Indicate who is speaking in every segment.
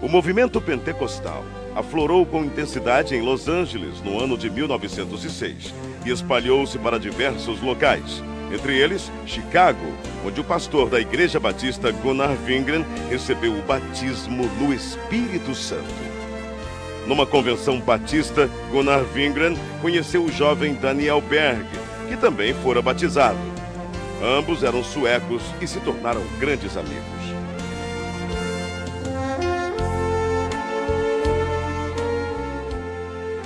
Speaker 1: O movimento pentecostal aflorou com intensidade em Los Angeles no ano de 1906 e espalhou-se para diversos locais, entre eles Chicago, onde o pastor da Igreja Batista Gunnar Wingren recebeu o batismo no Espírito Santo. Numa convenção batista, Gunnar Wingren conheceu o jovem Daniel Berg, que também fora batizado. Ambos eram suecos e se tornaram grandes amigos.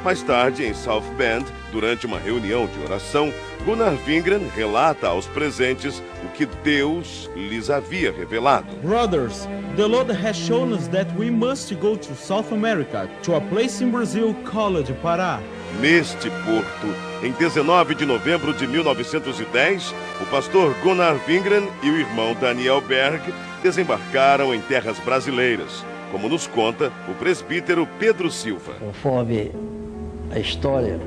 Speaker 1: Mais tarde, em South Bend, durante uma reunião de oração, Gunnar Wingren relata aos presentes o que Deus lhes havia revelado.
Speaker 2: Brothers, the Lord has shown us that we must go to South America, to a place in Brazil called Pará.
Speaker 1: Neste porto, em 19 de novembro de 1910, o pastor Gunnar Wingren e o irmão Daniel Berg desembarcaram em terras brasileiras, como nos conta o presbítero Pedro Silva.
Speaker 3: Conforme a história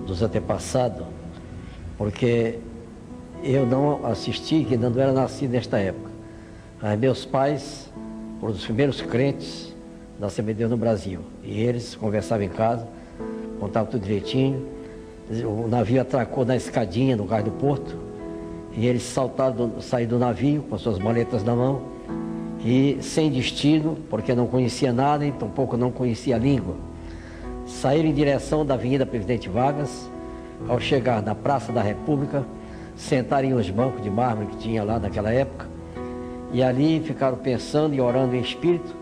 Speaker 3: dos antepassados, porque eu não assisti, que não era nascido nesta época. Mas meus pais foram os primeiros crentes da Assembleia de Deus no Brasil. E eles conversavam em casa, contavam tudo direitinho. O navio atracou na escadinha no cais do porto. E eles saíram do navio com suas maletas na mão. E sem destino, porque não conhecia nada e tampouco não conhecia a língua. Saíram em direção da Avenida Presidente Vargas. Ao chegar na Praça da República, sentaram em uns bancos de mármore que tinha lá naquela época. E ali ficaram pensando e orando em espírito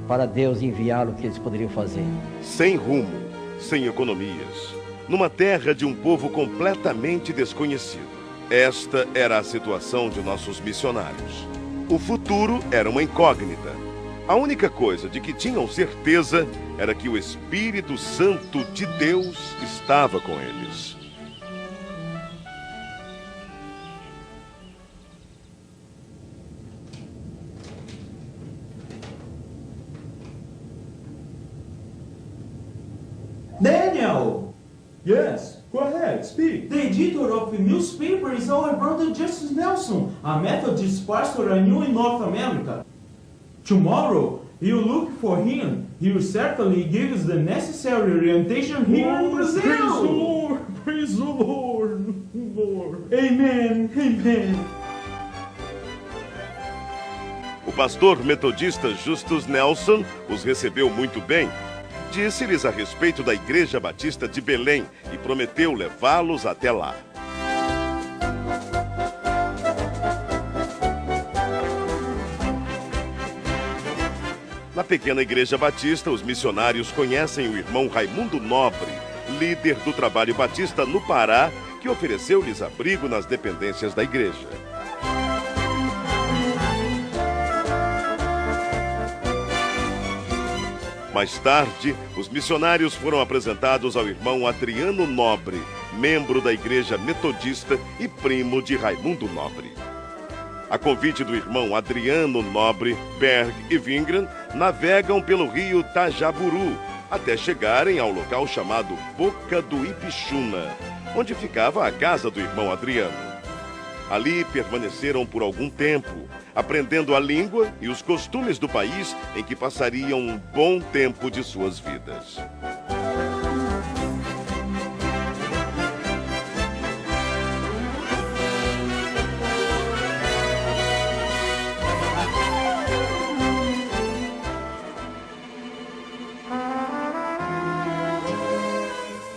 Speaker 3: para Deus enviá-lo o que eles poderiam fazer.
Speaker 1: Sem rumo, sem economias, numa terra de um povo completamente desconhecido. Esta era a situação de nossos missionários. O futuro era uma incógnita. A única coisa de que tinham certeza era que o Espírito Santo de Deus estava com eles.
Speaker 2: Daniel!
Speaker 4: Yes, go ahead, speak.
Speaker 2: The editor of the newspaper is our brother Justice Nelson, a Methodist pastor I knew in North America. Tomorrow, you look for him. He will certainly give us the necessary orientation here in Brazil.
Speaker 4: Praise the Lord, praise the Lord, Lord.
Speaker 2: Amen, amen.
Speaker 1: O pastor metodista Justus Nelson os recebeu muito bem. Disse-lhes a respeito da Igreja Batista de Belém e prometeu levá-los até lá. Na pequena Igreja Batista, os missionários conhecem o irmão Raimundo Nobre, líder do trabalho batista no Pará, que ofereceu-lhes abrigo nas dependências da igreja. Mais tarde, os missionários foram apresentados ao irmão Adriano Nobre, membro da Igreja Metodista e primo de Raimundo Nobre. A convite do irmão Adriano Nobre, Berg e Wingren navegam pelo rio Tajaburu até chegarem ao local chamado Boca do Ipixuna, onde ficava a casa do irmão Adriano. Ali permaneceram por algum tempo, aprendendo a língua e os costumes do país em que passariam um bom tempo de suas vidas.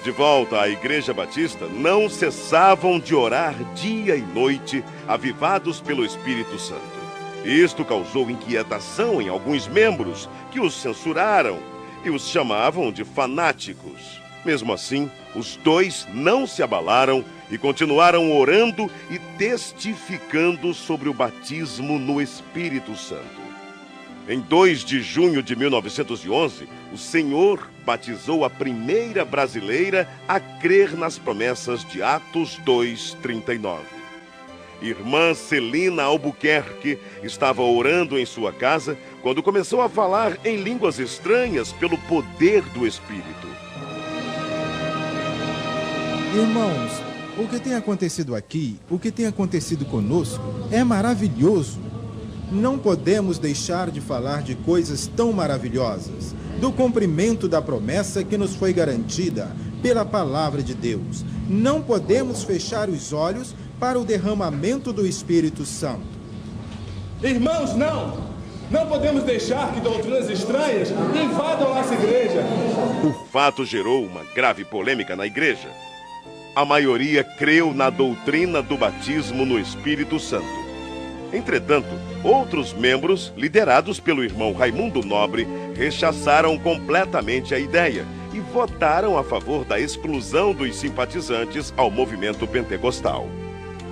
Speaker 1: De volta à Igreja Batista, não cessavam de orar dia e noite, avivados pelo Espírito Santo. Isto causou inquietação em alguns membros, que os censuraram e os chamavam de fanáticos. Mesmo assim, os dois não se abalaram e continuaram orando e testificando sobre o batismo no Espírito Santo. Em 2 de junho de 1911, o Senhor batizou a primeira brasileira a crer nas promessas de Atos 2:39. Irmã Celina Albuquerque estava orando em sua casa quando começou a falar em línguas estranhas pelo poder do Espírito.
Speaker 5: Irmãos, o que tem acontecido aqui, o que tem acontecido conosco, é maravilhoso. não podemos deixar de falar de coisas tão maravilhosas, do cumprimento da promessa que nos foi garantida pela palavra de Deus. Não podemos fechar os olhos para o derramamento do Espírito Santo.
Speaker 6: Irmãos, não podemos deixar que doutrinas estranhas invadam nossa igreja.
Speaker 1: O fato gerou uma grave polêmica na igreja. A maioria creu na doutrina do batismo no Espírito Santo. Entretanto, outros membros, liderados pelo irmão Raimundo Nobre, rechaçaram completamente a ideia e votaram a favor da exclusão dos simpatizantes ao movimento pentecostal.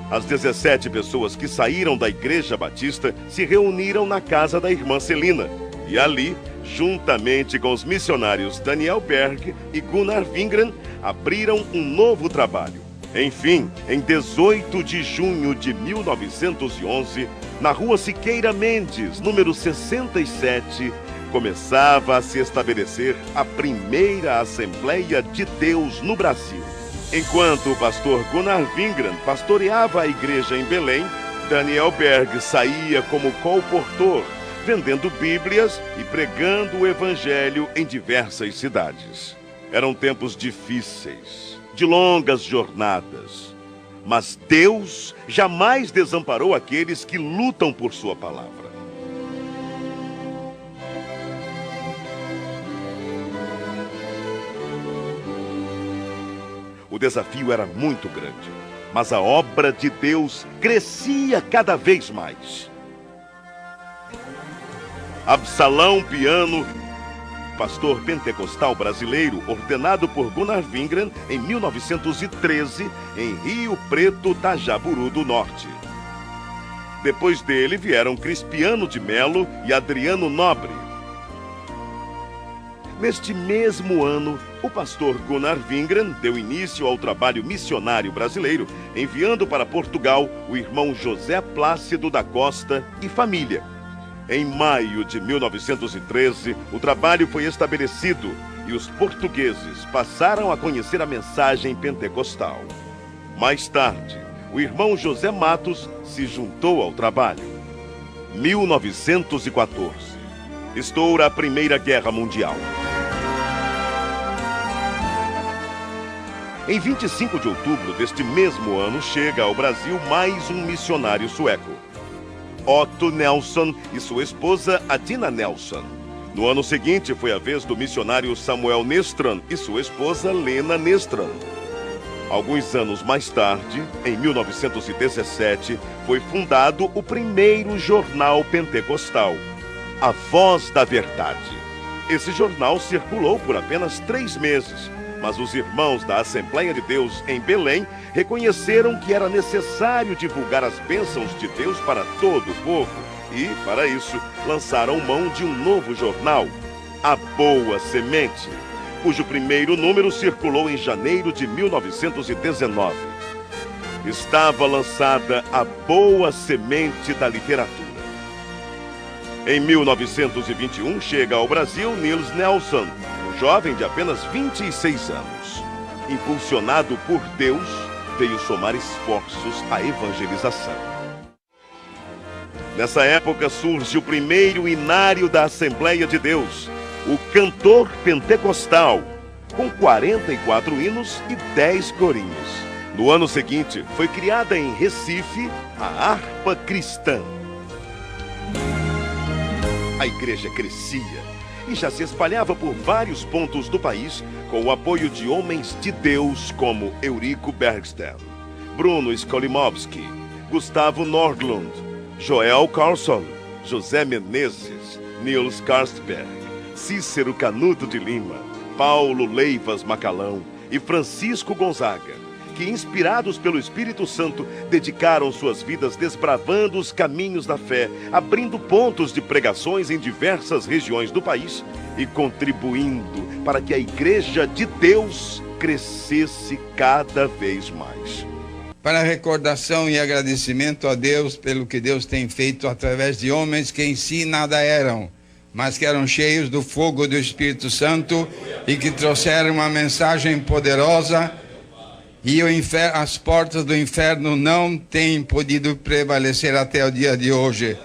Speaker 1: As 17 pessoas que saíram da Igreja Batista se reuniram na casa da irmã Celina e ali, juntamente com os missionários Daniel Berg e Gunnar Wingren, abriram um novo trabalho. Enfim, em 18 de junho de 1911, na rua Siqueira Mendes, número 67, começava a se estabelecer a primeira Assembleia de Deus no Brasil. Enquanto o pastor Gunnar Wingren pastoreava a igreja em Belém, Daniel Berg saía como colportor, vendendo Bíblias e pregando o Evangelho em diversas cidades. Eram tempos difíceis, de longas jornadas, mas Deus jamais desamparou aqueles que lutam por sua palavra. O desafio era muito grande, mas a obra de Deus crescia cada vez mais. Absalão Piano, pastor pentecostal brasileiro, ordenado por Gunnar Wingren em 1913, em Rio Preto, Tajaburu do Norte. Depois dele vieram Crispiano de Melo e Adriano Nobre. Neste mesmo ano, o pastor Gunnar Wingren deu início ao trabalho missionário brasileiro, enviando para Portugal o irmão José Plácido da Costa e família. Em maio de 1913, o trabalho foi estabelecido e os portugueses passaram a conhecer a mensagem pentecostal. Mais tarde, o irmão José Matos se juntou ao trabalho. 1914. Estoura a Primeira Guerra Mundial. Em 25 de outubro deste mesmo ano, chega ao Brasil mais um missionário sueco, Otto Nelson e sua esposa Adina Nelson. No ano seguinte, foi a vez do missionário Samuel Nestran e sua esposa Lena Nestran. Alguns anos mais tarde, em 1917, foi fundado o primeiro jornal pentecostal, A Voz da Verdade. Esse jornal circulou por apenas 3 meses, mas os irmãos da Assembleia de Deus em Belém reconheceram que era necessário divulgar as bênçãos de Deus para todo o povo e, para isso, lançaram mão de um novo jornal, A Boa Semente, cujo primeiro número circulou em janeiro de 1919. Estava lançada a Boa Semente da Literatura. Em 1921, chega ao Brasil Niels Nelson, um jovem de apenas 26 anos. Impulsionado por Deus, veio somar esforços à evangelização. Nessa época surge o primeiro inário da Assembleia de Deus, o Cantor Pentecostal, com 44 hinos e 10 corinhos. No ano seguinte, foi criada em Recife a Harpa Cristã. A igreja crescia e já se espalhava por vários pontos do país com o apoio de homens de Deus como Eurico Bergsten, Bruno Skolimowski, Gustavo Nordlund, Joel Carlson, José Menezes, Niels Karstberg, Cícero Canuto de Lima, Paulo Leivas Macalão e Francisco Gonzaga, que, inspirados pelo Espírito Santo, dedicaram suas vidas desbravando os caminhos da fé, abrindo pontos de pregações em diversas regiões do país e contribuindo para que a Igreja de Deus crescesse cada vez mais.
Speaker 7: Para recordação e agradecimento a Deus pelo que Deus tem feito através de homens que em si nada eram, mas que eram cheios do fogo do Espírito Santo e que trouxeram uma mensagem poderosa. E as portas do inferno não têm podido prevalecer até o dia de hoje.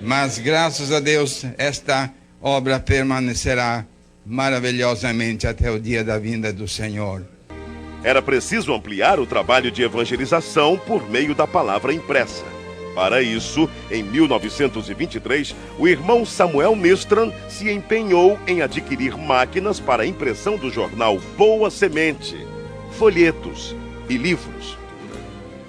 Speaker 7: Mas, graças a Deus, esta obra permanecerá maravilhosamente até o dia da vinda do Senhor.
Speaker 1: Era preciso ampliar o trabalho de evangelização por meio da palavra impressa. Para isso, em 1923, o irmão Samuel Nistran se empenhou em adquirir máquinas para a impressão do jornal Boa Semente, folhetos e livros.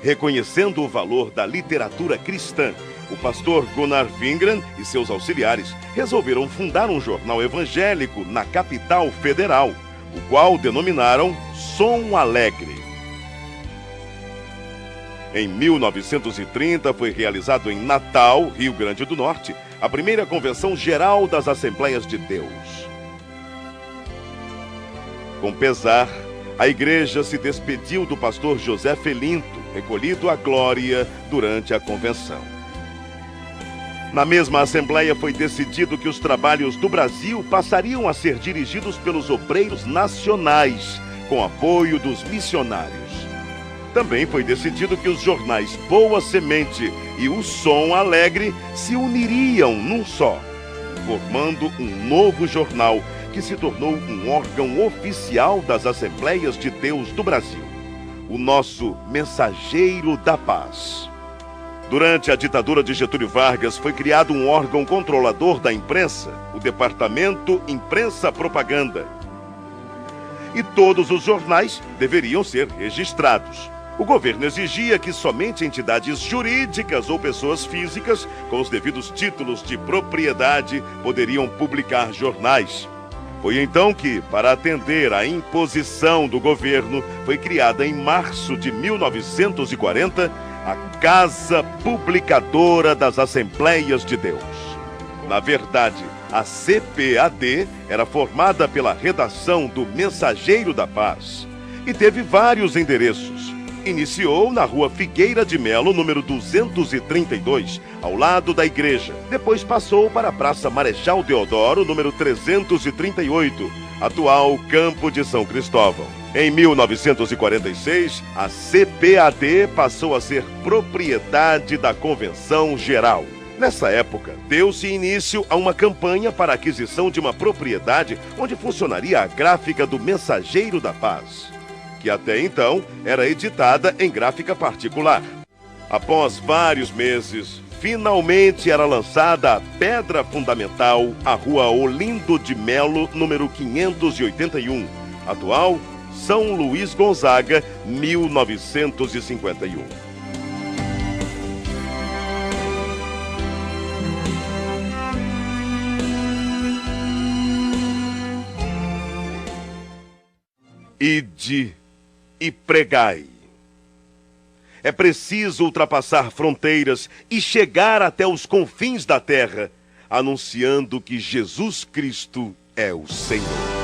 Speaker 1: Reconhecendo o valor da literatura cristã, o pastor Gunnar Wingren e seus auxiliares resolveram fundar um jornal evangélico na capital federal, o qual denominaram Som Alegre. Em 1930, foi realizado em Natal, Rio Grande do Norte, a primeira Convenção Geral das Assembleias de Deus. Com pesar, a igreja se despediu do pastor José Felinto, recolhido à glória durante a convenção. Na mesma Assembleia foi decidido que os trabalhos do Brasil passariam a ser dirigidos pelos obreiros nacionais, com apoio dos missionários. Também foi decidido que os jornais Boa Semente e o Som Alegre se uniriam num só, formando um novo jornal que se tornou um órgão oficial das Assembleias de Deus do Brasil, o nosso Mensageiro da Paz. Durante a ditadura de Getúlio Vargas, foi criado um órgão controlador da imprensa, o Departamento Imprensa Propaganda. E todos os jornais deveriam ser registrados. O governo exigia que somente entidades jurídicas ou pessoas físicas, com os devidos títulos de propriedade, poderiam publicar jornais. Foi então que, para atender à imposição do governo, foi criada em março de 1940 a Casa Publicadora das Assembleias de Deus. Na verdade, a CPAD era formada pela redação do Mensageiro da Paz e teve vários endereços. Iniciou na Rua Figueira de Melo, número 232, ao lado da igreja. Depois passou para a Praça Marechal Deodoro, número 338, atual Campo de São Cristóvão. Em 1946, a CPAD passou a ser propriedade da Convenção Geral. Nessa época, deu-se início a uma campanha para a aquisição de uma propriedade onde funcionaria a gráfica do Mensageiro da Paz, que até então era editada em gráfica particular. Após vários meses, finalmente era lançada a pedra fundamental, a Rua Olindo de Melo, número 581, atual São Luís Gonzaga, 1951. Ide e pregai. É preciso ultrapassar fronteiras e chegar até os confins da terra, anunciando que Jesus Cristo é o Senhor.